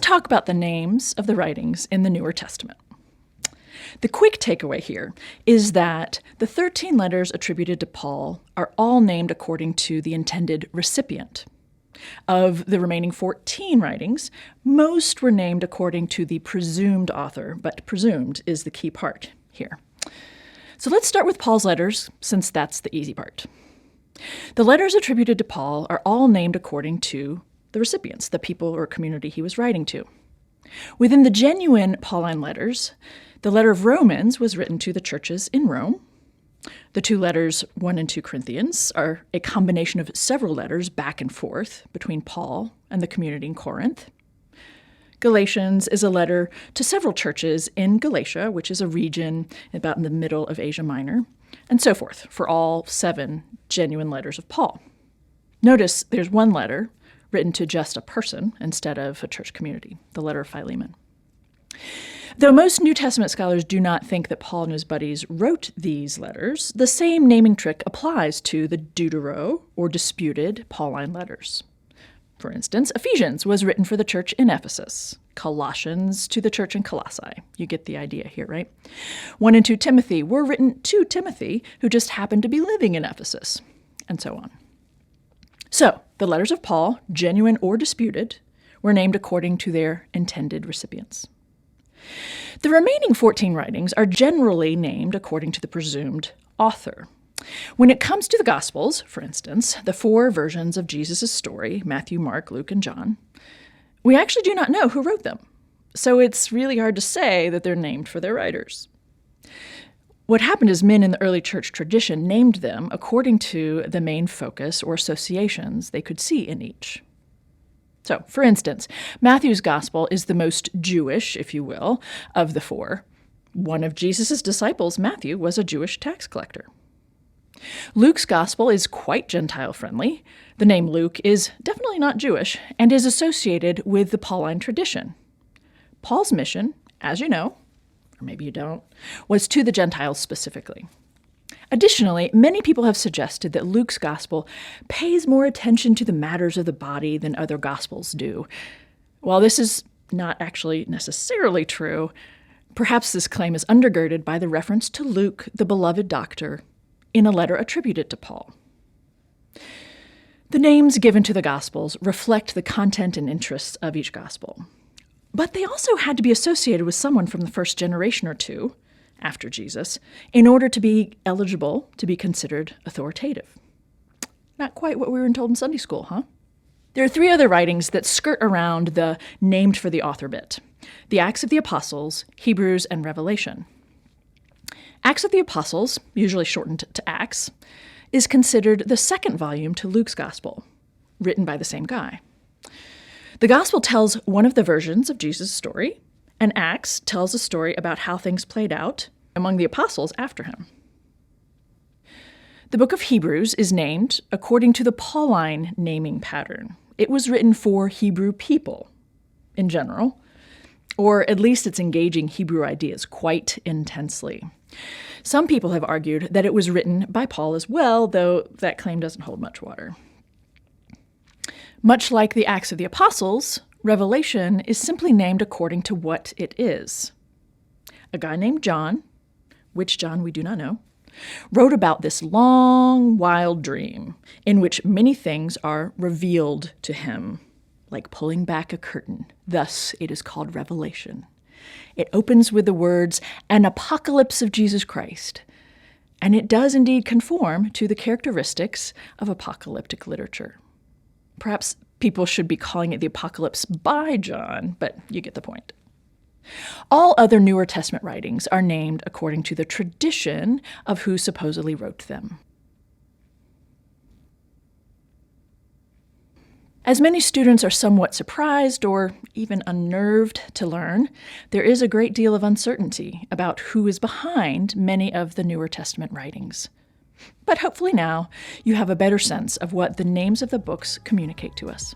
talk about the names of the writings in the Newer Testament. The quick takeaway here is that the 13 letters attributed to Paul are all named according to the intended recipient. Of the remaining 14 writings, most were named according to the presumed author, but presumed is the key part here. So let's start with Paul's letters, since that's the easy part. The letters attributed to Paul are all named according to the recipients, the people or community he was writing to. Within the genuine Pauline letters, the letter of Romans was written to the churches in Rome. The two letters, 1 and 2 Corinthians, are a combination of several letters back and forth between Paul and the community in Corinth. Galatians is a letter to several churches in Galatia, which is a region about in the middle of Asia Minor, and so forth, for all 7 genuine letters of Paul. Notice there's one letter written to just a person instead of a church community, the letter of Philemon. Though most New Testament scholars do not think that Paul and his buddies wrote these letters, the same naming trick applies to the Deutero, or disputed, Pauline letters. For instance, Ephesians was written for the church in Ephesus, Colossians to the church in Colossae. You get the idea here, right? 1 and 2 Timothy were written to Timothy, who just happened to be living in Ephesus, and so on. So, the letters of Paul, genuine or disputed, were named according to their intended recipients. The remaining 14 writings are generally named according to the presumed author. When it comes to the Gospels, for instance, the 4 versions of Jesus' story, Matthew, Mark, Luke, and John, we actually do not know who wrote them, so it's really hard to say that they're named for their writers. What happened is men in the early church tradition named them according to the main focus or associations they could see in each. So, for instance, Matthew's gospel is the most Jewish, if you will, of the 4. One of Jesus' disciples, Matthew, was a Jewish tax collector. Luke's gospel is quite Gentile-friendly. The name Luke is definitely not Jewish and is associated with the Pauline tradition. Paul's mission, as you know, or maybe you don't, was to the Gentiles specifically. Additionally, many people have suggested that Luke's gospel pays more attention to the matters of the body than other gospels do. While this is not actually necessarily true, perhaps this claim is undergirded by the reference to Luke, the beloved doctor, in a letter attributed to Paul. The names given to the Gospels reflect the content and interests of each Gospel. But they also had to be associated with someone from the first generation or two, after Jesus, in order to be eligible to be considered authoritative. Not quite what we were told in Sunday school, huh? There are 3 other writings that skirt around the named for the author bit: the Acts of the Apostles, Hebrews, and Revelation. Acts of the Apostles, usually shortened to Acts, is considered the second volume to Luke's Gospel, written by the same guy. The Gospel tells one of the versions of Jesus' story, and Acts tells a story about how things played out among the apostles after him. The book of Hebrews is named according to the Pauline naming pattern. It was written for Hebrew people in general, or at least it's engaging Hebrew ideas quite intensely. Some people have argued that it was written by Paul as well, though that claim doesn't hold much water. Much like the Acts of the Apostles, Revelation is simply named according to what it is. A guy named John, which John we do not know, wrote about this long, wild dream in which many things are revealed to him, like pulling back a curtain. Thus, it is called Revelation. It opens with the words, "an apocalypse of Jesus Christ," and it does indeed conform to the characteristics of apocalyptic literature. Perhaps people should be calling it the Apocalypse by John, but you get the point. All other Newer Testament writings are named according to the tradition of who supposedly wrote them. As many students are somewhat surprised or even unnerved to learn, there is a great deal of uncertainty about who is behind many of the Newer Testament writings. But hopefully now you have a better sense of what the names of the books communicate to us.